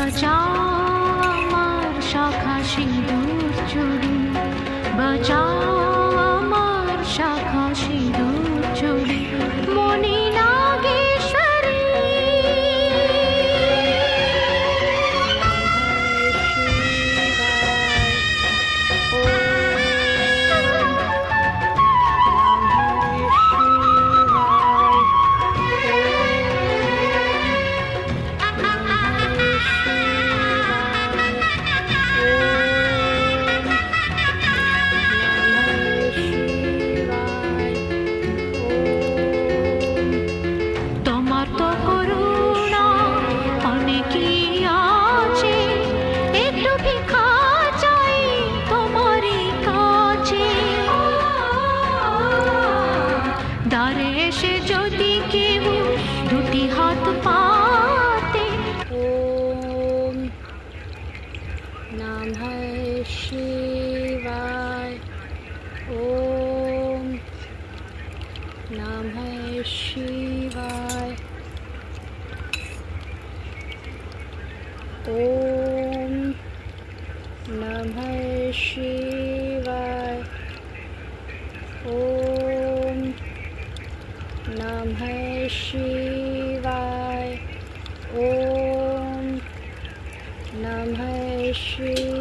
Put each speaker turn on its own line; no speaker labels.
बचाओ আমার শাখা সিঁদুর চুড়ি, বাঁচাও আমার শাখা সিঁদুর চুড়ি, মনি নাগেশ্বরী। তোমার তো করুণা অনেকই আছে, একটু ভিক্ষা চাই তোমারই কাছে। দ্বারে এসে যদি কেউ দুটি হাত পাতে,
ओम नमः शिवाय। ओम नमः शिवाय। ओम नमः शिवाय। ओम नमः शिवाय। ओम नमः शिवाय।